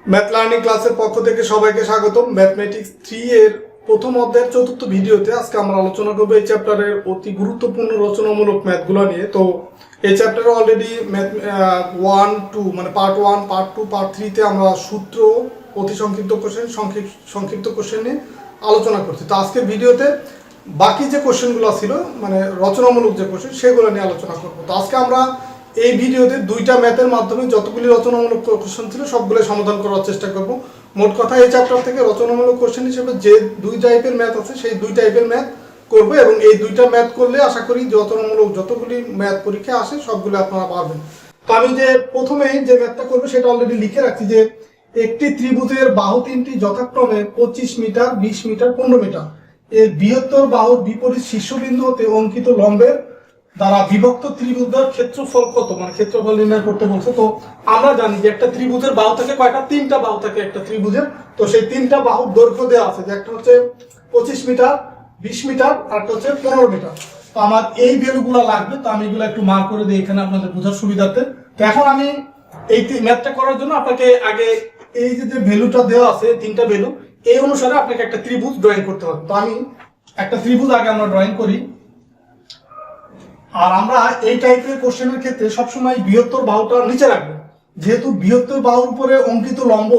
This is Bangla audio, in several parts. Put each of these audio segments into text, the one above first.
ম্যাথ লার্নিং ক্লাসের পক্ষ থেকে সবাইকে স্বাগতম। ম্যাথমেটিক্স 3 এর প্রথম অধ্যায়ের চতুর্থ ভিডিওতে আজকে আমরা আলোচনা করব এই চ্যাপ্টারের অতি গুরুত্বপূর্ণ রচনামূলক ম্যাথগুলো নিয়ে। তো এই চ্যাপ্টারে অলরেডি ম্যাথ 1 2 মানে পার্ট 1 পার্ট 2 পার্ট 3 তে আমরা সূত্র, অতি সংক্ষিপ্ত কোশ্চেন, সংক্ষিপ্ত কোশ্চেন নিয়ে আলোচনা করছি। তো আজকের ভিডিওতে বাকি যে কোশ্চেনগুলো ছিল মানে রচনামূলক যে কোশ্চেন সেগুলো নিয়ে আলোচনা করব। তো আজকে আমরা এই ভিডিওতে দুইটা ম্যাথের মাধ্যমে যতগুলি রচনামূলক কোশ্চেন ছিল সবগুলো সমাধান করার চেষ্টা করব। মোট কথা এই চ্যাপ্টার থেকে রচনামূলক কোশ্চেন হিসেবে যে দুই টাইপের ম্যাথ আছে সেই দুই টাইপের ম্যাথ করব, এবং এই দুইটা ম্যাথ করলে আশা করি রচনামূলক যতগুলি ম্যাথ পরীক্ষা আসে সবগুলো আপনারা পারবেন। তো আমি যে প্রথমেই যে ম্যাথটা করবো সেটা অলরেডি লিখে রাখছি যে একটি ত্রিভুজের বাহু তিনটি যথাক্রমে 25 মিটার, 20 মিটার, 15 মিটার। এর বৃহত্তর বাহুর বিপরীত শীর্ষবিন্দু হতে অঙ্কিত লম্বের দ্বারা বিভক্ত ত্রিভুজের ক্ষেত্রফল কত, মানে ক্ষেত্রফল নির্ণয় করতে বলছে। তো আমরা জানি যে একটা ত্রিভুজের বাহু থাকে কয়টা, তিনটা বাহু থাকে একটা ত্রিভুজের। তো সেই তিনটা বাহুর দৈর্ঘ্য দেওয়া আছে, যে একটা হচ্ছে 25 মিটার, 20 মিটার, আর একটা হচ্ছে 15 মিটার। তো আমার এই ভ্যালুগুলো লাগবে, তো আমি এগুলো একটু মার্ক করে দিই এখানে আপনাদের বোঝার সুবিধার্থে। তো এখন আমি এই ম্যাথটা করার জন্য আপনাকে আগে এই যে ভ্যালুটা দেওয়া আছে, তিনটা ভ্যালু, এই অনুসারে আপনাকে একটা ত্রিভুজ ড্রয়িং করতে হবে। তো আমি একটা ত্রিভুজ আগে আমরা ড্রয়িং করি। আর আমরা এই টাইপের কোশ্চেনের ক্ষেত্রে সবসময় বৃহত্তর বাহুটা নিচে রাখবো, যেহেতু বৃহত্তর বাহুর উপরে অঙ্কিত লম্ব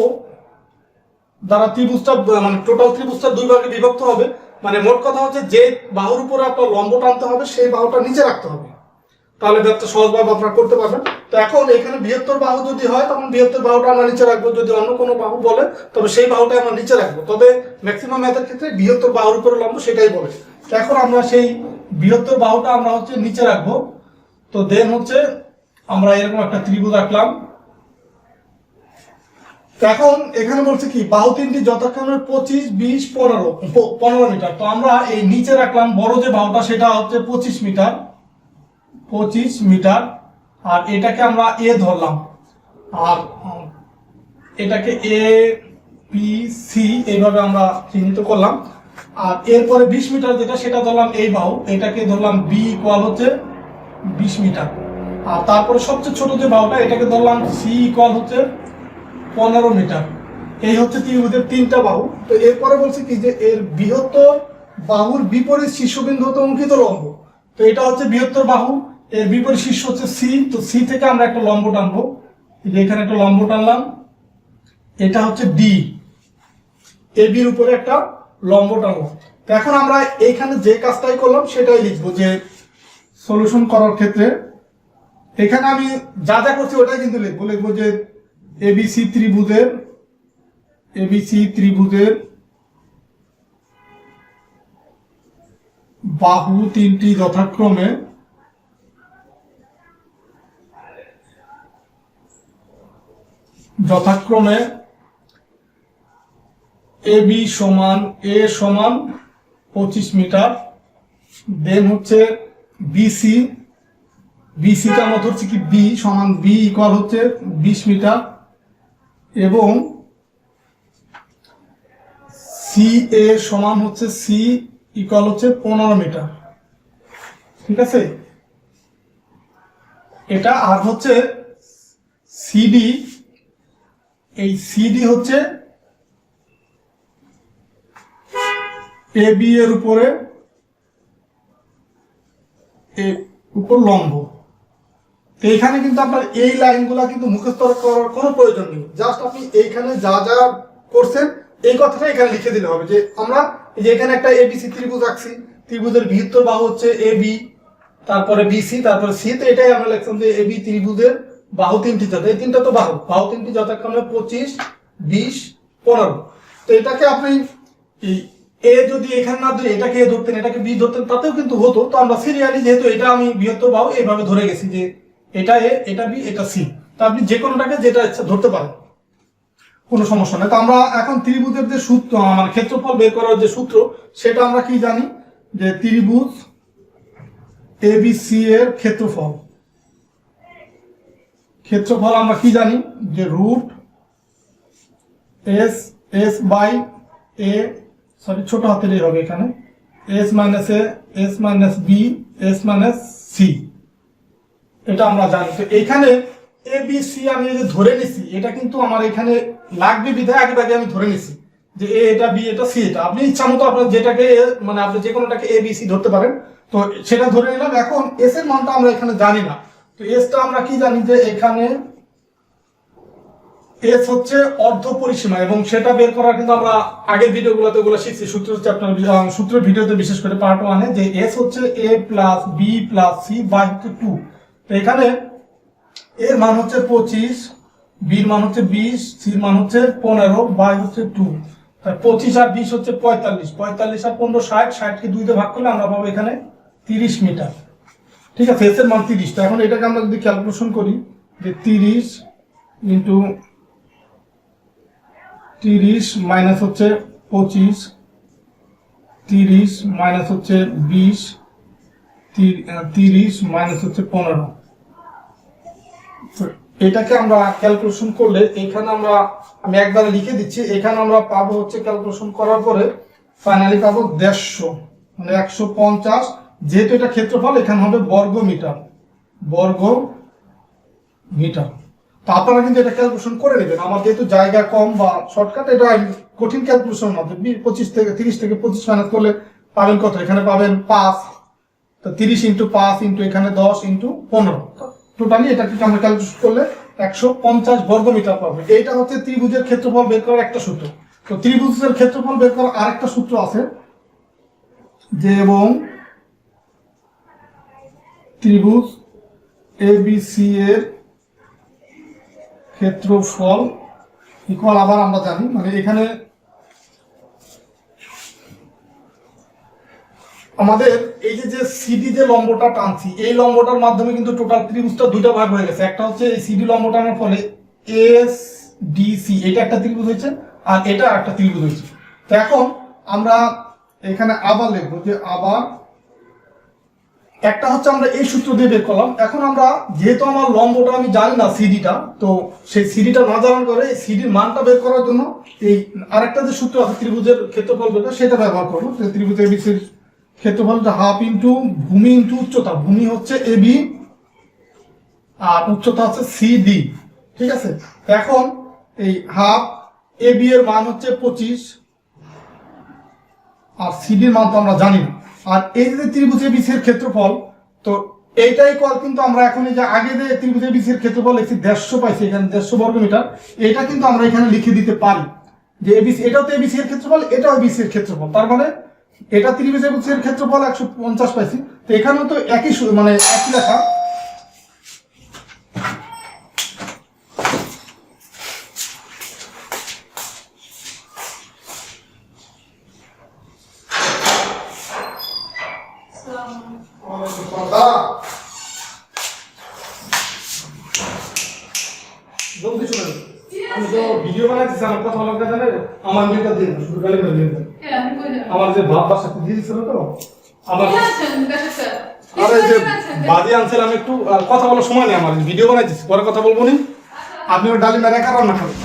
দ্বারা ত্রিভুজটা মানে টোটাল ত্রিভুজটা দুই ভাগে বিভক্ত হবে। মানে মোট কথা হচ্ছে যে বাহুর উপরে আপনার লম্ব টানতে হবে সেই বাহুটা নিচে রাখতে হবে, তাহলে ব্যাপারটা সহজভাবে আপনারা করতে পারবেন। তো এখন এখানে বৃহত্তর বাহু যদি হয় তখন বৃহত্তর বাহুটা আমরা নিচে রাখবো, যদি অন্য কোনো বাহু বলে তবে সেই বাহুটা আমরা নিচে রাখবো। তবে ম্যাক্সিমাম ম্যাথের ক্ষেত্রে বৃহত্তর বাহুর উপরে লম্ব সেটাই বলে। তো এখন আমরা সেই বৃহত্তর বাহুটা আমরা হচ্ছে নিচে রাখবো। তো দেন হচ্ছে আমরা এরকম একটা ত্রিভুজ আঁকলাম। এখন এখানে বলছে কি বাহু তিনটি যথাক্রমে 25, 20, 15 মিটার। তো আমরা এই নিচে রাখলাম বড় যে বাহুটা সেটা হচ্ছে 25 মিটার, 25 মিটার, আর এটাকে আমরা এ ধরলাম, আর এটাকে এ বি সি এইভাবে আমরা চিহ্নিত করলাম। আর এরপরে 20 মিটার যেটা সেটা ধরলাম এই বাহু, এটাকে ধরলাম বি ইকুয়াল হচ্ছে 20 মিটার। আর তারপরে সবচেয়ে ছোট যে বাহুটা এটাকে ধরলাম সি ইকুয়াল হচ্ছে 15 মিটার। এই হচ্ছে ত্রিভুজের তিনটা বাহু। তো এরপরে বলছে কি যে এর বৃহত্তর বাহুর বিপরীত শীর্ষবিন্দু হতে অঙ্কিত লম্ব। তো এটা হচ্ছে বৃহত্তর বাহু, এর বিপরীত শীর্ষ হচ্ছে সি। তো সি থেকে আমরা একটা লম্ব টানবো, এখানে একটা লম্ব টানলাম, এটা হচ্ছে ডি, এ বির উপরে একটা লম্ব টানবো। তো এখন আমরা এইখানে যে কাজটাই করলাম সেটাই লিখবো, যে সলিউশন করার ক্ষেত্রে এখানে আমি যা যা করছি ওটাই কিন্তু লিখবো যে এবিসি ত্রিভুজের বাহু তিনটি যথাক্রমে এবি সমান এ সমান 25 মিটার। দেন হচ্ছে বিসিটা আমরা ধরছি কি বি সমান বি ইকুয়াল হচ্ছে 20 মিটার, এবং সি এ সমান হচ্ছে সি ইকুয়াল হচ্ছে 15 মিটার। ঠিক আছে, এটা। আর হচ্ছে সিডি, এই সিডি হচ্ছে এ বি এর উপরে উপর লম্ব। তো এখানে কিন্তু আপনার এই লাইনগুলা কিন্তু মুখস্থ করার কোনো প্রয়োজন নেই, জাস্ট আপনি এইখানে যা যা করছেন এই কথাটা এখানে লিখে দিলে হবে। যে আমরা এই যে এখানে একটা এবিসি ত্রিভুজ আঁকছি, ত্রিভুজের বৃহত্তর বাহু হচ্ছে এ বি, তারপরে বিসি, তারপরে সি। তো এটাই আমরা লিখলাম যে এবি ত্রিভুজের বাহু তিনটি এই তিনটা তো বাহু তিনটি যথাক্রমে 25, 20, 15। তো এটাকে আপনি এ যদি এখানে না ধরে এটাকে এ ধরতেন, এটাকে বি ধরতেন, তাতেও কিন্তু হতো। তো আমরা সিরিয়ালি যেহেতু এটা আমি বৃহত্তর বাহু এইভাবে ধরে গেছি যে এটা এ, এটা বি, এটা সি। তো আপনি যে কোনোটাকে যেটা ইচ্ছা ধরতে পারেন, কোনো সমস্যা নেই। তো আমরা এখন ত্রিভুজের যে সূত্র, মানে ক্ষেত্রফল বের করার যে সূত্র সেটা আমরা কি জানি, যে ত্রিভুজ এবিসি এর ক্ষেত্রফল আমরা কি জানি, যে root s by a, sorry ছোট হাতের হবে এখানে, s minus a, s minus b, s minus c, এটা আমরা জানি। তো এইখানে এ বি সি আমি এই যে ধরে নিছি, এটা কিন্তু আমার এখানে লাগবে বিধায় আগে আমি ধরে নিছি যে এ এটা বি এটা সি এটা। আপনি ইচ্ছা মতো আপনার যেটাকে মানে আপনি যে কোনোটাকে এ বি সি ধরতে পারেন। তো সেটা ধরে নিলাম। এখন এস এর মানটা আমরা এখানে জানি না, তো এসটা আমরা কি জানি যে এখানে এস হচ্ছে অর্ধ পরিসীমা, এবং সেটা বের করার কিন্তু আমরা আগের ভিডিওগুলোতে ওগুলো শিখছি, সূত্রের ভিডিওতে, বিশেষ করে পার্ট 1-এ, যে এস হচ্ছে a plus b plus c by হচ্ছে 2। তো এখানে এর মান হচ্ছে 25, বির মান হচ্ছে 20, সির মান হচ্ছে 15 বাই হচ্ছে 2। 25 আর 20 হচ্ছে 45, 45 আর 15 60, 60 কে 2 দিয়ে ভাগ করলে আমরা পাবো এখানে 30 মিটার। ঠিক আছে, এস এর মান 30। তো এখন এটাকে আমরা যদি ক্যালকুলেশন করি যে 30 ইন্টু 30 মাইনাস হচ্ছে 25, 30 মাইনাস হচ্ছে 20, 30 মাইনাস হচ্ছে 15। এটাকে আমরা ক্যালকুলেশন করলে এখানে আমি একবারে লিখে দিচ্ছি, এখানে আমরা পাবো হচ্ছে ক্যালকুলেশন করার পরে ফাইনালি পাবো 150, মানে 150। যেহেতু এটা ক্ষেত্রফল, এখানে হবে বর্গ মিটার, বর্গ মিটার। তো আপনারা কিন্তু এটা ক্যালকুলেশন করে নেবেন। আমার যেহেতু জায়গা কম বা শর্টকাট, এটা কঠিন ক্যালকুলেশন হবে। 25 থেকে 30 থেকে 25 মাইনাস করলে পাবেন কত? এখানে পাবেন 5। তো 30 ইন্টু 5 ইন্টু এখানে 10 ইন্টু 15, টোটালি এটা কিন্তু আমরা ক্যালকুলেশন করলে 150 বর্গ মিটার পাবো। এইটা হচ্ছে ত্রিভুজের ক্ষেত্রফল বের করার একটা সূত্র। তো ত্রিভুজের ক্ষেত্রফল বের করার আরেকটা সূত্র আছে, যে এবং ত্রিভুজ এবিসি এর ক্ষেত্রফল ইকুয়াল, আবার আমরা জানি, মানে এখানে আমাদের এই যে সিডি যে লম্বটা টানছি, এই লম্বটার মাধ্যমে কিন্তু টোটাল ত্রিভুজটা দুইটা ভাগ হয়ে গেছে। একটা হচ্ছে এই সিডি লম্ব টানার ফলে এস ডিসি, এটা একটা ত্রিভুজ হয়েছে, আর এটা একটা ত্রিভুজ হয়েছে। তো এখন আমরা এখানে আবার লিখবো যে আবার একটা হচ্ছে আমরা এই সূত্র দিয়ে বের করলাম। এখন আমরা যেহেতু আমার লম্বটা আমি জানি না সিডিটা, তো সেই সিডিটা না জানার পরে সিডির মানটা বের করার জন্য এই আরেকটা যে সূত্র আছে ত্রিভুজের ক্ষেত্রফল বের করা, সেটা ব্যবহার করবো। ত্রিভুজ এবিসির ক্ষেত্রফল হাফ ইন্টু ভূমি ইন্টু উচ্চতা। ভূমি হচ্ছে এবি আর উচ্চতা হচ্ছে সিডি। ঠিক আছে, এখন এই হাফ এবি এর মান হচ্ছে 25, আর সিডির মান তো আমরা জানি না। আর এই যে ত্রিভুজ এবিসি এর ক্ষেত্রফল, তো এইটাই কল কিন্তু আমরা এখন এই যে আগে যে ত্রিভুজ এবিসি এর ক্ষেত্রফল লিখছি 150 পাইছি, এখানে 150 বর্গ মিটার, এটা কিন্তু আমরা এখানে লিখে দিতে পারি যে এবিসি, এটাও তো এবিসি এর ক্ষেত্রফল, এটাও এবিসি এর ক্ষেত্রফল। তার মানে এটা ত্রিভুজ এবিসি এর ক্ষেত্রফল 150 পাইছি। তো এখানেও তো একই মানে একই লেখা। জলদি শুনুন, আমি তো ভিডিও বানাচ্ছি, আমার কথা বলার কথা নেই, আমার মেয়েটা দিন শুধু গালি করে দিন। আমার যে বাবার সাথে দিয়ে দিছিল তো আমার, আরে যে বাদি আনছিলাম, একটু কথা বলার সময় নেই আমার, ভিডিও বানাইছি, পরে কথা বলবো নি। আপনি ওর ডালি মেরে একা রান্না করেন।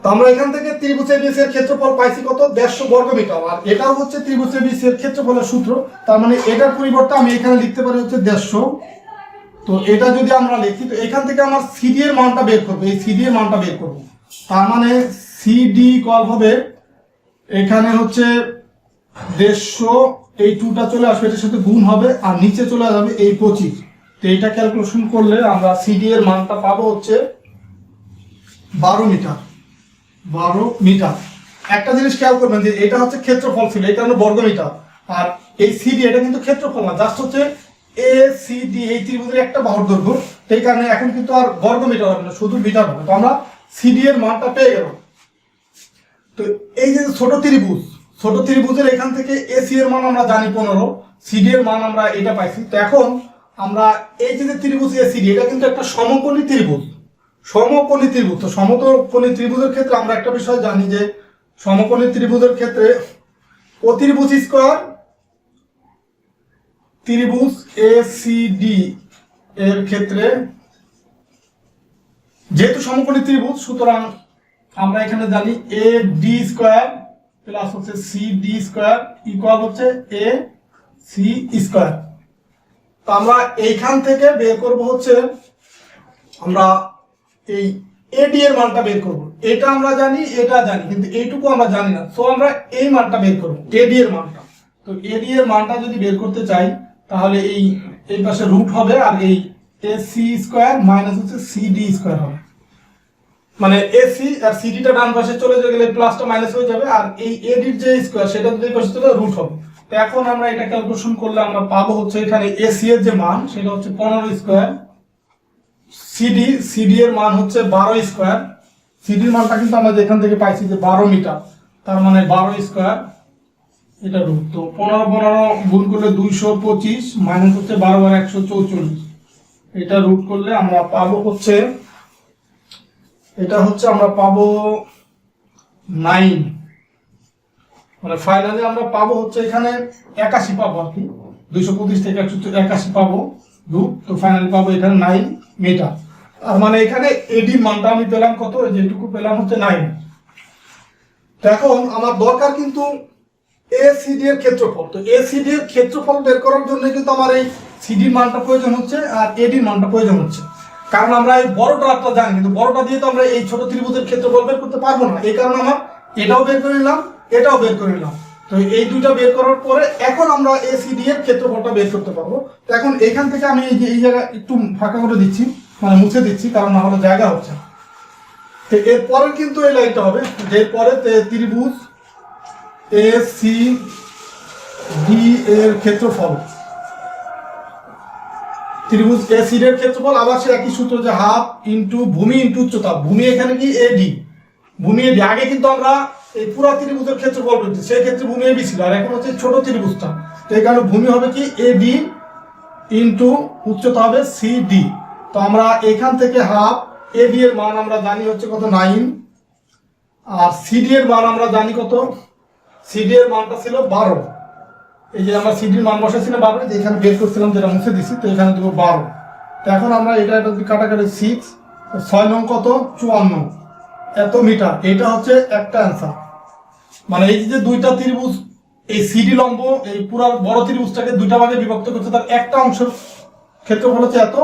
তো আমরা এখান থেকে ত্রিভুজ এবিসি এর ক্ষেত্রফল পাইছি কত? 150 বর্গ মিটার। আর এটাও হচ্ছে ত্রিভুজ এবিসি এর ক্ষেত্রফলের সূত্র। তার মানে এটার পরিবর্তে আমি এখানে লিখতে পারি হচ্ছে 150। তো এটা যদি আমরা লিখি, তো এখান থেকে আমার সিডি এর মানটা বের করব, এই সিডি এর মানটা বের করব। তার মানে সিডি কল হবে এখানে হচ্ছে 150, এই 2টা চলে আসবে, এটার সাথে গুণ হবে, আর নিচে চলে যাবে এই 25। তো এইটা ক্যালকুলেশন করলে আমরা সিডি এর মানটা পাবো হচ্ছে 12 মিটার। 12 মিটার। একটা জিনিস খেয়াল করবেন যে এটা হচ্ছে ক্ষেত্রফল ছিল, এই কারণে বর্গ মিটার, আর এই সিডি এটা কিন্তু ক্ষেত্রফল না, জাস্ট হচ্ছে এ সিডি, এই ত্রিভুজের একটা বাহুর দৈর্ঘ্য। সেই কারণে এখন কিন্তু আর বর্গ মিটার হবে না, শুধু মিটার হবে। তো আমরা সিডি এর মানটা পেয়ে গেলাম। তো এই যে ছোট ত্রিভুজের এখান থেকে এসি এর মান আমরা জানি 15, সিডি এর মান আমরা এটা পাইছি। তো এখন আমরা এই যে ত্রিভুজ এসিডি, এটা কিন্তু একটা সমকোণী ত্রিভুজ, সমকোণী ত্রিভুজ। তো সমকোণী ত্রিভুজের ক্ষেত্রে আমরা একটা বিষয় জানি যে সমকোণী ত্রিভুজের ক্ষেত্রে অতিভুজ স্কয়ার ত্রিভুজ এসিডি এর ক্ষেত্রে, যেহেতু সমকোণী ত্রিভুজ, সুতরাং আমরা এখানে জানি এ ডি স্কয়ার প্লাস হচ্ছে সি ডি স্কোয়ার ইকুয়াল হচ্ছে এ সি স্কোয়ার। তো আমরা এইখান থেকে বের করব হচ্ছে আমরা এই এডি এর মানটা বের করব। এটা আমরা জানি, এটা জানি, কিন্তু এইটুকু আমরা জানি না। সো আমরা এই মানটা বের করব, এডি এর মানটা। তো এডি এর মানটা যদি বের করতে চাই তাহলে এই পাশে রুট হবে, আর এই এ সি স্কোয়ার মাইনাস হচ্ছে সি ডি স্কোয়ার হবে। মানে এসি আর সিডিটা ডান পাশে চলে গেলে প্লাসটা মাইনাস হয়ে যাবে, আর এই এডির যে স্কোয়ার সেটা যদি পাশে চলে রুট হবে। তো এখন আমরা এটা ক্যালকুলেশন করলে আমরা পাবো হচ্ছে এখানে এসি এর যে মান সেটা হচ্ছে 15 স্কোয়ার, সিডি এর মান হচ্ছে 12 স্কোয়ার। সিডির মানটা কিন্তু আমরা এখান থেকে পাইছি যে 12 মিটার, তার মানে 12 স্কোয়ার এটা রুট। তো 15 গুণ করলে 225 মাইনাস হচ্ছে 12 বার 144, এটা রুট করলে আমরা পাবো হচ্ছে আমরা পাবো 9। মানে ফাইনালি আমরা পাবো হচ্ছে এখানে 81 পাবো আর কি, 225 থেকে 181 পাবো রুট। তো ফাইনালি পাবো এখানে 9 মিটার। আর মানে এখানে এডি মানটা আমি পেলাম কত, যেটুকু পেলাম হচ্ছে 9। তো এখন আমার দরকার কিন্তু এসিডি এর ক্ষেত্রফল। তো এসিডি এর ক্ষেত্রফল বের করার জন্য কিন্তু আমার এই সিডির মানটা প্রয়োজন হচ্ছে আর এডির মানটা প্রয়োজন হচ্ছে। কারণ আমরা এই বড়টা জানি, কিন্তু বড়টা দিয়ে তো আমরা এই ছোট ত্রিভুজের ক্ষেত্রফল বের করতে পারবো না। এই কারণে আমার এটাও বের করে নিলাম, এটাও বের করে নিলাম। তো এই দুইটা বের করার পরে এখন আমরা এসিডি এর ক্ষেত্রফলটা বের করতে পারবো। তো এখন এখান থেকে আমি এই জায়গা একটু ফাঁকা করে দিচ্ছি, মানে মুছে দিচ্ছি, কারণ না হলে জায়গা হচ্ছে। তো এরপরে কিন্তু এই লাইনটা হবে, যে পরে ত্রিভুজ এ সি ডি এর ক্ষেত্রফল, ত্রিভুজ এ সি ডি এর ক্ষেত্রফল আবার সে একই সূত্র, যে হাফ ইন্টু ভূমি ইন্টু উচ্চতা। ভূমি এখানে কি এডি, ভূমি এডি। আগে কিন্তু আমরা এই পুরো ত্রিভুজের ক্ষেত্রফল করছি, সেই ক্ষেত্রে ভূমি এবি ছিল, আর এখন হচ্ছে ছোট ত্রিভুজটা। তো এই কারণে ভূমি হবে কি এডি ইন্টু উচ্চতা হবে সিডি। তো আমরা এখান থেকে হাফ, এডি এর মান আমরা জানি হচ্ছে কত 9, আর সিডি এর মান আমরা জানি কত, সিডি এর মানটা ছিল 12। এই যে আমরা সিডির মান বসাইছিলাম 12, এখানে বের করছিলাম যেটা মুছে দিচ্ছি, তো এখানে দেবো 12। তো এখন আমরা এটা কাটাকাটি 6, 6 নং কত 54 এত মিটার। এটা হচ্ছে একটা অ্যান্সার। মানে এই যে দুইটা ত্রিভুজ, এই সিডি লম্ব এই পুরো বড় ত্রিভুজটাকে দুইটা ভাগে বিভক্ত করছে, তার একটা অংশের ক্ষেত্রফল হচ্ছে এত।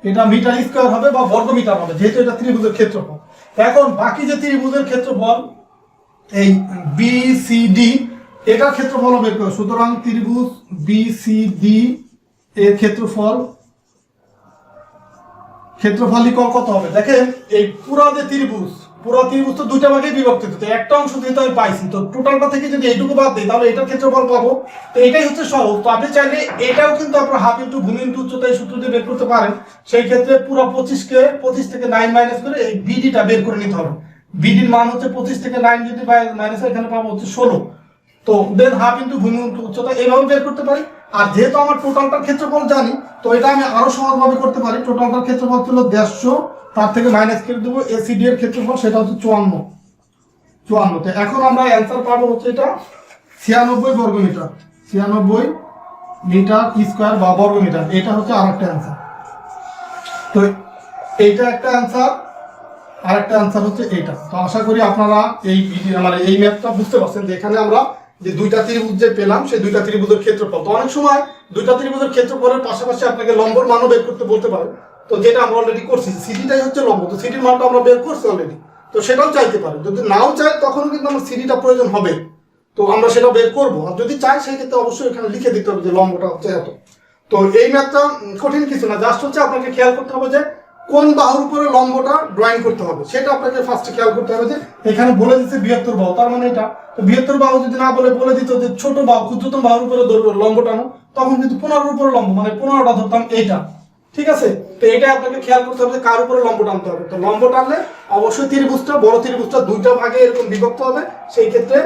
এটা মিটার স্কয়ার হবে বা বর্গ মিটার হবে, যেহেতু এটা ত্রিভুজের ক্ষেত্রফল। এখন বাকি যে ত্রিভুজের ক্ষেত্রফল এই বিসিডি, এটার ক্ষেত্রফল বের করো। সুতরাং ত্রিভুজ বিসিডি এর ক্ষেত্রফল কত হবে? দেখেন এই পুরো যে ত্রিভুজ, পুরো ত্রিভুজ তো দুইটা ভাগে বিভক্ত, তো একটা অংশ যেহেতু আমি পাইছি, তো টোটালটা থেকে যদি এইটুকু বাদ দিই তাহলে এটার ক্ষেত্রফল পাবো। তো এটাই হচ্ছে সহজ। তো আপনি চাইলে এটাও কিন্তু আপনার হাফ ইন্টু ভূমি ইন্টু উচ্চতা এই সূত্র দিয়ে বের করতে পারেন। সেই ক্ষেত্রে পুরো 25 থেকে 9 মাইনাস করে এই বিডিটা বের করে নিতে হবে। বিডির মান হচ্ছে 25 থেকে 9 যদি মাইনাস এখানে পাবো হচ্ছে 16। তো দেন হাফ ইন্টু ভূমি ইন্টু উচ্চতা এইভাবে বের করতে পারি। আর যেহেতু আমার টোটালটার ক্ষেত্রফল জানি, তো এটা আমি আরো সহজভাবে করতে পারি। টোটালটার ক্ষেত্রফল ছিল 150, তার থেকে মাইনাস করে দেবো এসিডি এর ক্ষেত্রফল, সেটা হচ্ছে 54। তো এখন আমরা অ্যান্সার পাবো হচ্ছে এটা 96 বর্গ মিটার, 96 মিটার স্কোয়ার বা বর্গ মিটার। এটা হচ্ছে আরেকটা অ্যান্সার। তো এইটা একটা অ্যান্সার, আরেকটা অ্যান্সার হচ্ছে এটা। তো আশা করি আপনারা এই ভিডিও মানে এই ম্যাথটা বুঝতে পারছেন, যে এখানে আমরা যে দুইটা ত্রিভুজ যে পেলাম, সেই দুইটা ত্রিভুজের ক্ষেত্রফল। তো অনেক সময় দুইটা ত্রিভুজের ক্ষেত্রফলের পাশাপাশি আপনাকে লম্বর মানও বের করতে বলতে পারে। তো যেটা আমরা অলরেডি করছি, সিডিটাই হচ্ছে লম্ব, তো সিডির মানটা আমরা বের করছি অলরেডি। তো সেটাও চাইতে পারে, যদি নাও চাই তখন কিন্তু আমার সিডিটা প্রয়োজন হবে, তো আমরা সেটা বের করবো। আর যদি চাই সেই ক্ষেত্রে অবশ্যই এখানে লিখে দিতে হবে যে লম্বটা হচ্ছে এত। তো এই ম্যাথটা কঠিন কিছু না, জাস্ট হচ্ছে আপনাকে খেয়াল করতে হবে যে কোন বাহুর উপরে লম্বটা ড্রয়িং করতে হবে, সেটা আপনাকে ফার্স্টে খেয়াল করতে হবে। যে এখানে বলে দিচ্ছে বৃহত্তর বাহু, তার মানে এটা। তো বৃহত্তর বাহু যদি না বলে দিত যে ছোট বাহু, ক্ষুদ্রতম বাহুর উপরে ধরবো লম্ব টানো, তখন কিন্তু 15 উপরে লম্ব, মানে 15টা ধরতাম এইটা। ঠিক আছে? তো এটা আপনাকে খেয়াল করতে হবে যে কার উপরে লম্ব টানতে হবে। তো লম্ব টানলে অবশ্যই ত্রিভুজটা, বড় ত্রিভুজটা দুইটা ভাগে এরকম বিভক্ত হবে। সেই ক্ষেত্রে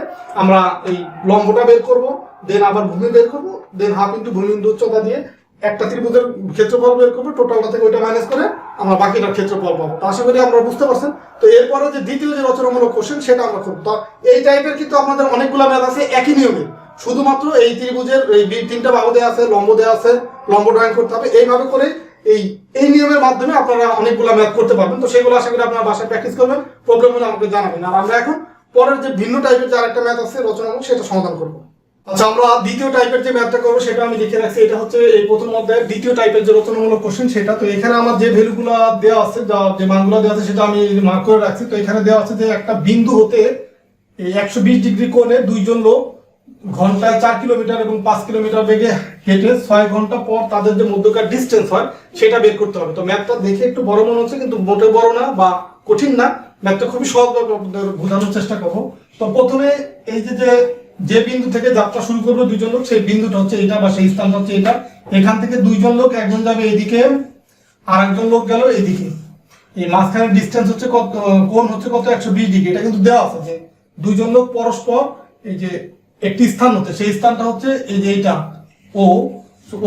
আমরা এই লম্বটা বের করব, দেন আবার ভূমি বের করবো, দেন হাফ ইন্টু ভূমি ইন্টু উচ্চতা দিয়ে একটা ত্রিভুজের ক্ষেত্রফল বের করবো, টোটালটা থেকে ওইটা মাইনাস করে আমরা বাকিটার ক্ষেত্রফল পাবো। তো আশা করি আপনারা বুঝতে পারছেন। তো এরপরে যে দ্বিতীয় যে রচনামূলক কোশ্চেন, সেটা আমরা করবো। তো এই টাইপের কিন্তু আপনাদের অনেকগুলো ম্যাথ আছে একই নিয়মে, শুধুমাত্র এই ত্রিভুজের এই তিনটা বাহু দেওয়া আছে, লম্ব দেওয়া আছে, লম্ব ড্রয়িং করতে হবে। এইভাবে করে এই নিয়মের মাধ্যমে আপনারা অনেকগুলো ম্যাথ করতে পারবেন। তো সেগুলো আশা করি আপনারা বাসায় প্র্যাকটিস করবেন, প্রবলেম হলে আমাকে জানাবেন। আর আমরা এখন পরের যে ভিন্ন টাইপের যে আরেকটা ম্যাথ আছে রচনামূলক, সেটা সমাধান করব। আচ্ছা, আমরা দ্বিতীয় টাইপের যে ম্যাথটা করবো সেটা আমি লিখে রাখছি। এটা হচ্ছে এই প্রথম অধ্যায়ের দ্বিতীয় টাইপের যে রচনামূলক কোশ্চেন সেটা। তো এখানে আমার যে ভ্যালুগুলো দেওয়া আছে, যে মানগুলো দেওয়া আছে সেটা আমি মার্ক করে রাখছি। তো এখানে দেওয়া আছে যে একটা বিন্দু হতে এই 120 ডিগ্রি কোণে দুইজন লোক ঘন্টায় 4 কিলোমিটার এবং 5 কিলোমিটার বেগে হেঁটে 6 ঘন্টা পর তাদের যে মধ্যকার ডিস্টেন্স হয় সেটা বের করতে হবে। তো ম্যাথটা দেখে একটু বড় মনে হচ্ছে, কিন্তু মোটে বড় না বা কঠিন না, ম্যাথটা খুবই সহজভাবে আপনাদের বোঝানোর চেষ্টা করবো। তো প্রথমে এই যে বিন্দু থেকে যাত্রা শুরু করবে দুইজন লোক, সেই বিন্দুটা হচ্ছে এটা বা সেই স্থানটা হচ্ছে এটা। এখান থেকে দুইজন লোক, একজন যাবে এদিকে আর একজন লোক গেল এদিকে। এই মাঝখানের ডিস্টেন্স হচ্ছে কত, কোণ হচ্ছে কত, 120 ডিগ্রি। এটা কিন্তু দেওয়া আছে যে দুইজন লোক পরস্পর এই যে একটি স্থান হচ্ছে, সেই স্থানটা হচ্ছে এই যে এইটা ও।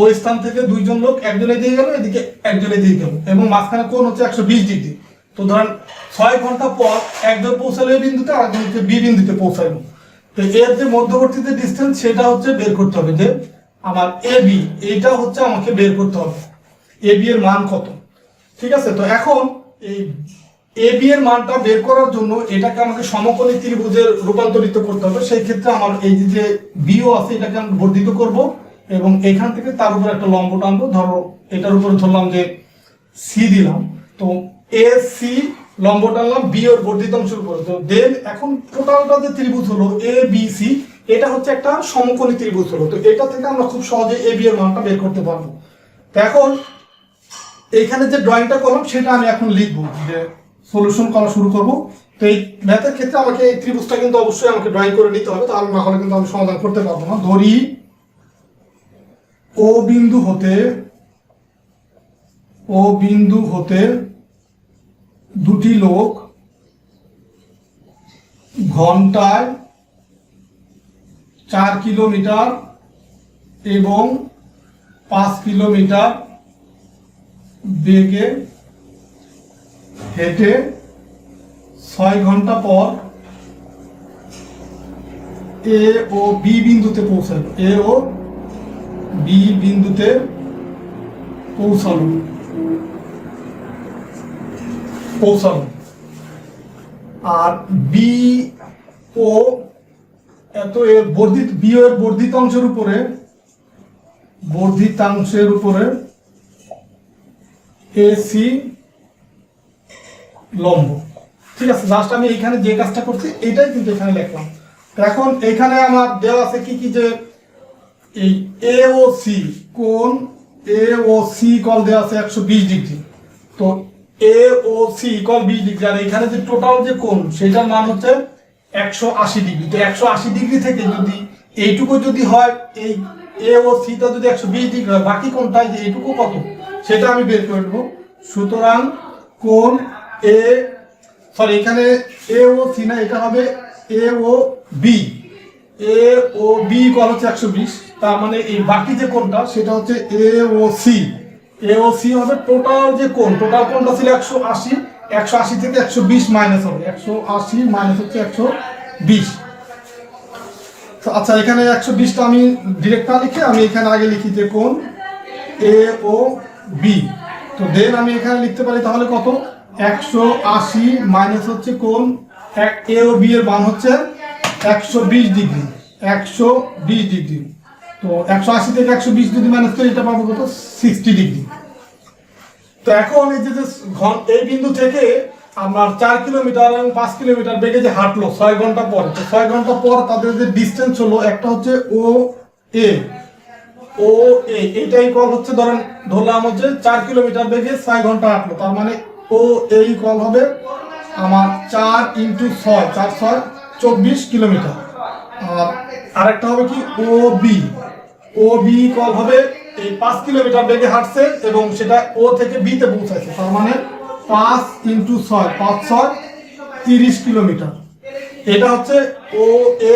ওই স্থান থেকে দুইজন লোক, একজন এদিকে গেল এদিকে, একজন এদিকে গেল, এবং মাঝখানে কোণ হচ্ছে 120 ডিগ্রি। তো ধরেন 6 ঘন্টা পর একজন পৌঁছালো এই বিন্দুতে, আর একজন হচ্ছে বি বিন্দুতে পৌঁছালো। তো এর যে মধ্যবর্তী যে ডিস্টেন্স সেটা হচ্ছে বের করতে হবে, যে আমার এ বি, এইটা হচ্ছে আমাকে বের করতে হবে এ বি এর মান কত। ঠিক আছে, তো এখন এই এ বি এর মানটা বের করার জন্য এটাকে আমাকে সমকোণী ত্রিভুজের রূপান্তরিত করতে হবে। সেই ক্ষেত্রে আমার এই যে বিও আছে এটাকে আমি বর্ধিত করব, এবং এখান থেকে তার উপর একটা লম্ব টানবো। ধরো এটার উপর ধরলাম যে সি দিলাম, তো এ সি লম্ব টানলাম বি এর বর্ধিত অংশের উপর। তো দেন এখন টোটালটা যে ত্রিভুজ হলো এ বি সি, এটা হচ্ছে একটা সমকোণী ত্রিভুজ হলো। তো এটা থেকে আমরা খুব সহজে এ বি এর মানটা বের করতে পারবো। তো এখন এইখানে যে ড্রয়িংটা করলাম সেটা আমি এখন লিখবো, যে সলিউশন করা শুরু করব। তো এই ম্যাথের ক্ষেত্রে আমাকে এই ত্রিভুজটা কিন্তু অবশ্যই আমাকে ড্রয়িং করে নিতে হবে, তাহলে না হলে কিন্তু আমি সমাধান করতে পারবো না। ধরি ও বিন্দু হতে দুটি লোক ঘন্টায় 4 কিলোমিটার এবং 5 কিলোমিটার বেগে হেঁটে 6 ঘন্টা পর এ ও বি বিন্দুতে পৌঁছালো। এ ও বি বিন্দুতে পৌঁছালো। আর বি ও এত এর বর্ধিতাংশের উপরে এসি লম্ব। ঠিক আছে, জাস্ট আমি এখানে যে কাজটা করছি এটাই কিন্তু এখানে লিখলাম। তো এখন এখানে আমার দেওয়া আছে কি কি, যে এই এ ও সি কোণ, এ ও সি কল দেওয়া আছে 120 ডিগ্রি। তো এ ও সি কল 20 ডিগ্রি, আর এখানে যে টোটাল যে কোণ সেটার মান হচ্ছে 180 ডিগ্রি। তো 180 ডিগ্রি থেকে যদি এইটুকু যদি হয়, এই এ ও সিটা যদি 120 ডিগ্রি হয়, বাকি কোণটা যে এইটুকু কত সেটা আমি বের করে নেবো। সুতরাং কোণ এখানে এ ও সি না, এটা হবে এ ও B. A O be call হচ্ছে 120, তার মানে এই বাকি যে কোণটা সেটা হচ্ছে এ ও সি। এ ও সি হবে টোটাল যে কোণ, টোটাল কোণটা ছিল 180, 180 থেকে 120 মাইনাস হবে, 180 মাইনাস হচ্ছে 120। আচ্ছা, এখানে 120টা আমি ডিরেক্ট না লিখে আমি এখানে আগে লিখি যে কোণ এ ও বি। তো দেন আমি এখানে লিখতে পারি তাহলে কত, 180 মাইনাস হচ্ছে কোণ এ ও বি এর মান হচ্ছে 120 ডিগ্রি। 120 ডিগ্রি, তো 180 থেকে 120 যদি মাইনাস করি এটা পাবো কত, 60 ডিগ্রি। তো এখন এই যে এই বিন্দু থেকে আমরা 4 কিলোমিটার এবং 5 কিলোমিটার বেগে যে হাঁটলো 6 ঘন্টা পর, তো 6 ঘন্টা পর তাদের যে ডিস্টেন্স হলো, একটা হচ্ছে ও এ, এইটাই কল হচ্ছে ধরলাম হচ্ছে 4 কিলোমিটার বেগে 6 ঘন্টা হাঁটলো, তার মানে ও এই কল হবে আমার 4 × 6, 4 6 24 কিলোমিটার। আর আরেকটা হবে কি ও বি কল হবে এই 5 কিলোমিটার বেগে হাঁটছে এবং সেটা ও থেকে বি তে পৌঁছাচ্ছে, তার মানে 5 × 6, 5 6 30 কিলোমিটার। এটা হচ্ছে ও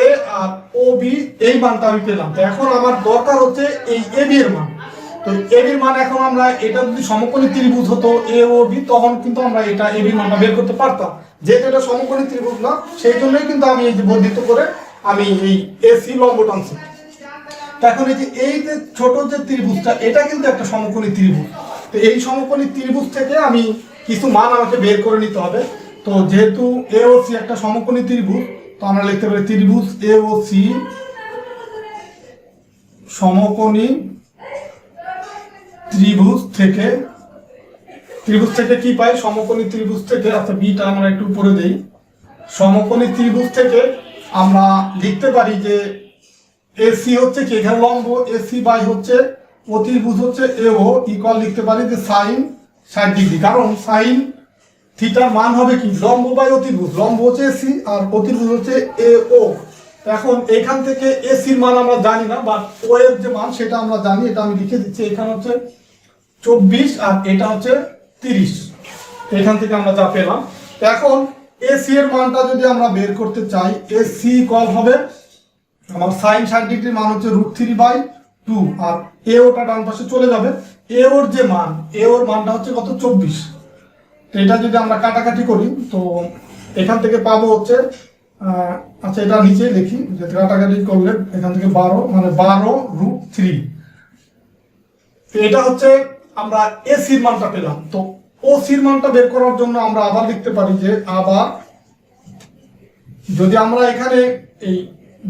এ আর ও বি, এই মানটা আমি পেলাম। তো এখন আমার দরকার হচ্ছে এই এ বি এর মান। তো এ বির মান এখন আমরা, এটা যদি সমকোণী ত্রিভুজ হতো এ ও বি, তখন কিন্তু আমরা এটা এ বির মানটা বের করতে পারতাম। যেহেতু এটা সমকোণী ত্রিভুজ না, সেই জন্যই কিন্তু আমি এই যে বর্ধিত করে আমি এই এসি লম্ব টানছি। এখন এই যে ছোট যে ত্রিভুজটা, এটা কিন্তু একটা সমকোণী ত্রিভুজ। তো এই সমকোণী ত্রিভুজ থেকে আমি কিছু মান আমাকে বের করে নিতে হবে। তো যেহেতু এ ও সি একটা সমকোণী ত্রিভুজ, তো আমরা লিখতে পারি ত্রিভুজ এ ও সি সমকোণী ত্রিভুজ থেকে কি পাই, সমকোণী ত্রিভুজ থেকে, আচ্ছা বিটা আমরা একটু উপরে দেই, সমকোণী ত্রিভুজ থেকে আমরা লিখতে পারি যে এসি হচ্ছে কি, এখানে লম্ব এসি বাই হচ্ছে অতিভুজ হচ্ছে এও ইকুয়াল লিখতে পারি যে সাইন 60°, কারণ সাইন থিটার মান হবে কি লম্ব বাই অতিভুজ, লম্ব হচ্ছে এসি আর অতিভুজ হচ্ছে এও। এখন এখান থেকে এসির মান আমরা জানি না, বাট ও এর যে মান সেটা আমরা জানি, এটা আমি লিখে দিচ্ছি, এখানে হচ্ছে 24 আর এটা হচ্ছে 30, এখান থেকে আমরা যা পেলাম। এখন এসি এর মানটা যদি আমরা বের করতে চাই, এসি ইকুয়াল হবে আমার সাইন 60° মান হচ্ছে √3/2 আর এওটা ডান পাশে চলে যাবে, এওর যে মান, এওর মানটা হচ্ছে কত 24। তো এটা যদি আমরা কাটাকাটি করি তো এখান থেকে পাবো হচ্ছে আচ্ছা এটা নিচে লিখি যে কাটাকাটি করলে এখান থেকে 12 মানে 12√3, এটা হচ্ছে আমরা এসির মানটা পেলাম। তো ওসির মানটা বের করার জন্য আমরা আবার লিখতে পারি যে আবার যদি আমরা এখানে এই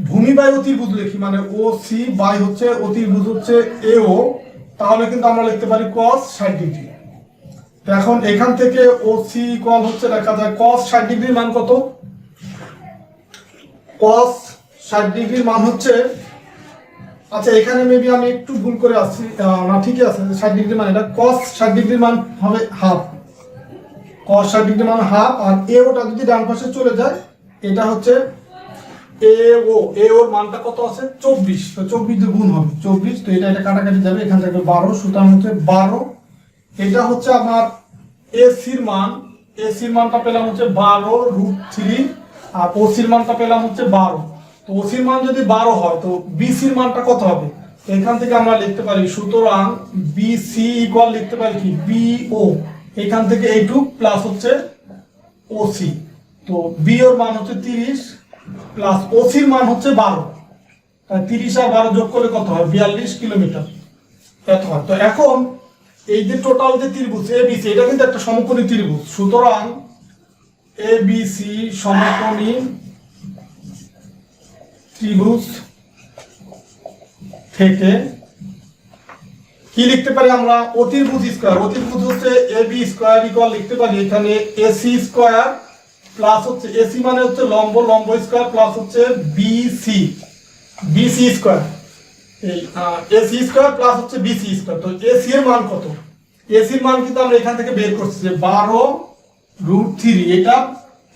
ভূমি বাই অতিভুজ লিখি, মানে ও সি বাই হচ্ছে অতিভুজ হচ্ছে এও, তাহলে কিন্তু আমরা লিখতে পারি cos 60°। তো এখন এখান থেকে ও সি ইকুয়াল হচ্ছে দেখা যায় cos 60° মান কত, cos 60° মান হচ্ছে, আচ্ছা এখানে মেবি আমি একটু ভুল করে আসছি, না ঠিকই আছে 60° মান, এটা cos 60° মান হবে হাফ, cos 60° মান হাফ, আর এওটা যদি ডান পাশে চলে যায় এটা হচ্ছে এওর মানটা কত আছে 24, তো 24 দিয়ে গুণ হবে 24, তো এটা কাটাকাটি যাবে, এখান থেকে 12, সুতরাং হচ্ছে 12, এটা হচ্ছে আমার এসির মান, এসির মানটা পেলাম হচ্ছে 12√3 আর ওসির মানটা পেলাম হচ্ছে 12। তো ওসির মান যদি 12 হয় তো বিসির মানটা কত হবে, এখান থেকে আমরা লিখতে পারি, সুতরাং বিসি ইকুয়াল লিখতে পারি কি বিও, এখান থেকে এইটুক প্লাস হচ্ছে ওসি, তো বি ওর মান হচ্ছে 30 প্লাস ওসির মান হচ্ছে 12, তাই 30 আর 12 যোগ করলে কত হয় 42 কিলোমিটার এত হয়। তো এখন এই যে টোটাল যে ত্রিভুজ এবিসি, এটা কিন্তু একটা সমকোণী ত্রিভুজ, সুতরাং এবিসি সমকোণী ত্রিভুজ থেকে কি লিখতে পারি আমরা, অতিভুজ স্কয়ার, অতিভুজ হচ্ছে এবি স্কয়ার ইকুয়াল লিখতে পারি এখানে এসি স্কয়ার প্লাস হচ্ছে এসি মানে হচ্ছে লম্ব, লম্ব স্কয়ার প্লাস হচ্ছে বিসি স্কয়ার, এই এসি স্কয়ার প্লাস হচ্ছে বিসি স্কয়ার। তো এসি এর মান কত, এসির মান কিন্তু আমরা এখান থেকে বের করছি যে 12√3 এটা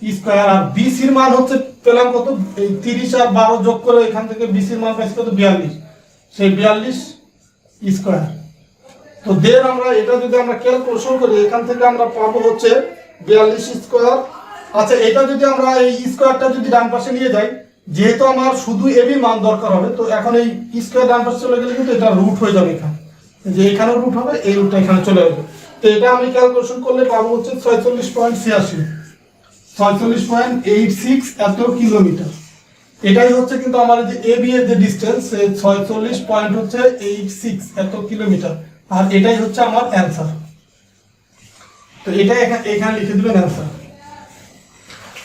স্কয়ার, আর বিসির মান হচ্ছে পেলাম কত, এই 30 আর 12 যোগ করে এখান থেকে বিসির মান পাইছি কত 42, সেই 42 স্কয়ার। তো দেন আমরা এটা যদি আমরা ক্যালকুলেশন করি এখান থেকে আমরা পাবো হচ্ছে 42 স্কয়ার। আচ্ছা এটা যদি আমরা এই স্কয়ারটা যদি ডান পাশে নিয়ে যাই, যেহেতু আমার শুধু এবি মান দরকার হবে, তো এখন এই স্কয়ার ডান পাশে চলে গেলে কিন্তু এটা রুট হয়ে যাবে, এখানে যে এখানে রুট হবে, এই রুটটা এখানে চলে আসবে। তো এটা আমি ক্যালকুলেশন করলে পাবো হচ্ছে 46.86 এত কিলোমিটার। এটাই হচ্ছে কিন্তু আমার যে এবি এর যে ডিসটেন্স 46.86 এত কিলোমিটার, আর এটাই হচ্ছে আমার অ্যান্সার। তো এটা এখানে লিখে দিবেন অ্যান্সার।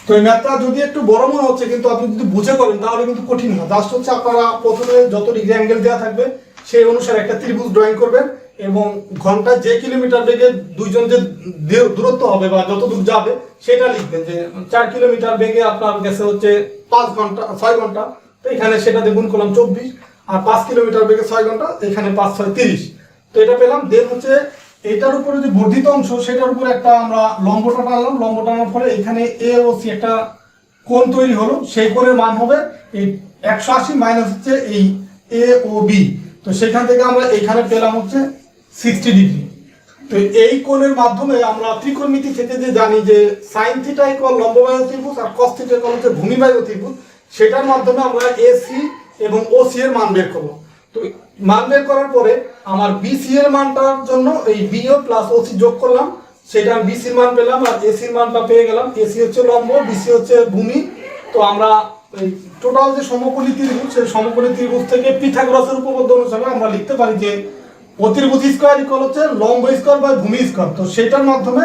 তো এই ম্যাথটা যদি একটু বড় মনে হচ্ছে, কিন্তু আপনি যদি বুঝে করেন তাহলে কিন্তু কঠিন না, জাস্ট হচ্ছে আপনারা প্রথমে যত ডিগ্রি অ্যাঙ্গেল দেওয়া থাকবে সেই অনুসারে একটা ত্রিভুজ ড্রয়িং করবেন এবং ঘন্টায় যে কিলোমিটার বেগে দুইজন যে দূরত্ব হবে বা যত দূর যাবে সেটা লিখবেন, যে 4 কিলোমিটার বেগে আপনার গেছে হচ্ছে 5 ঘন্টা 6 ঘন্টা, তো এখানে সেটাতে গুণ করলাম 24, আর 5 কিলোমিটার বেগে 6 ঘন্টা, এখানে 5 6 30, তো এটা পেলাম। দেন হচ্ছে এটার উপরে যে বর্ধিত অংশ সেটার উপরে একটা আমরা লম্বটা টানলাম, লম্ব টানার পরে এখানে এ ও সি একটা কোণ তৈরি হলো, সেই কোণের মান হবে এই 180 মাইনাস হচ্ছে এই এ ও বি, তো সেখান থেকে আমরা এখানে পেলাম হচ্ছে 60°। তো এই কোণের মাধ্যমে আমরা ত্রিকোণমিতি থেকে যে জানি যে সাইন থিটা ইকুয়াল লম্ব বাই অতিভুজ আর কস থিটা ইকুয়াল হচ্ছে ভূমি বাই অতিভুজ, সেটার মাধ্যমে আমরা এসি এবং ওসি এর মান বের করব। তো মান বের করার পরে আমার বিসি এর মানটার জন্য এই বিও প্লাস ওসি যোগ করলাম, সেটা বিসির মান পেলাম আর এসির মানটা পেয়ে গেলাম। এসি হচ্ছে লম্ব, বিসি হচ্ছে ভূমি। তো আমরা এই টোটাল যে সমকোণী ত্রিভুজ, সেই সমকোণী ত্রিভুজ থেকে পিথাগোরাসের উপপাদ্য অনুসারে আমরা লিখতে পারি যে অতিভুজ স্কয়ার ইকুয়াল হচ্ছে লম্ব স্কয়ার বাই ভূমি স্কয়ার। তো সেটার মাধ্যমে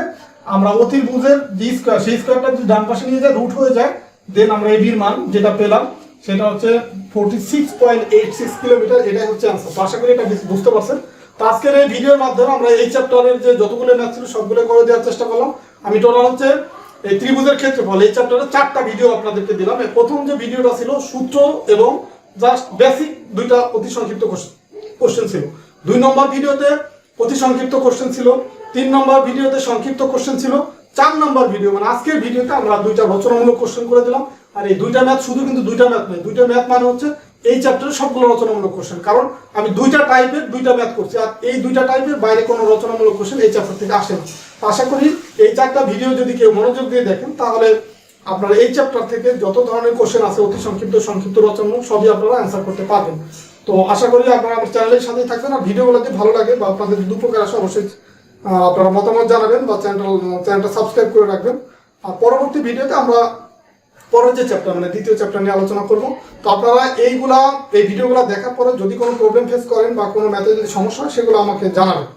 আমরা অতিভুজের যে স্কয়ার, সেই স্কয়ারটা যদি ডান পাশে নিয়ে যায় রুট হয়ে যায়, দেন আমরা এবির মান যেটা পেলাম সেটা হচ্ছে 46.86 কিলোমিটার, এটাই হচ্ছে অ্যান্সার। তো আশা করি এটা বুঝতে পারছেন। তো আজকের এই ভিডিওর মাধ্যমে আমরা এই চ্যাপ্টারের যে যতগুলো ম্যাথ ছিল সবগুলো করে দেওয়ার চেষ্টা করলাম। আমি টোটাল হচ্ছে এই ত্রিভুজের ক্ষেত্রফল এই চ্যাপ্টারে 4টা ভিডিও আপনাদেরকে দিলাম। প্রথম যে ভিডিওটা ছিল সূত্র এবং জাস্ট বেসিক দুইটা অতি সংক্ষিপ্ত কোশ্চেন ছিল। 2 নম্বর ভিডিওতে অতি সংক্ষিপ্ত কোশ্চেন ছিল, 3 নম্বর ভিডিওতে সংক্ষিপ্ত কোশ্চেন ছিল, 4 নম্বর ভিডিও মানে আজকের ভিডিওতে আমরা 2টা রচনামূলক কোশ্চেন করে দিলাম। আর এই 2টা ম্যাথ শুধু কিন্তু 2টা ম্যাথ নয়, 2টা ম্যাথ মানে হচ্ছে এই চ্যাপ্টারের সবগুলো রচনামূলক কোশ্চেন, কারণ আমি 2টা টাইপের 2টা ম্যাথ করছি আর এই 2টা টাইপের বাইরে কোনো রচনামূলক কোশ্চেন এই চ্যাপ্টার থেকে আসে না। আশা করি এই 4টা ভিডিও যদি কেউ মনোযোগ দিয়ে দেখেন তাহলে আপনারা এই চ্যাপ্টার থেকে যত ধরনের কোশ্চেন আছে অতি সংক্ষিপ্ত সংক্ষিপ্ত রচনামূলক সবই আপনারা অ্যান্সার করতে পারবেন। তো আশা করি আপনারা আমার চ্যানেলের সাথেই থাকবেন। আর ভিডিওগুলো যদি ভালো লাগে বা আপনাদের যদি উপকার আসে অবশ্যই আপনারা মতামত জানাবেন বা চ্যানেলটা সাবস্ক্রাইব করে রাখবেন। আর পরবর্তী ভিডিওতে আমরা পরের যে চ্যাপ্টার মানে দ্বিতীয় চ্যাপ্টার নিয়ে আলোচনা করব। তো আপনারা এই ভিডিওগুলো দেখার পরে যদি কোনো প্রবলেম ফেস করেন বা কোনো ম্যাথে যদি সমস্যা হয় সেগুলো আমাকে জানাবেন।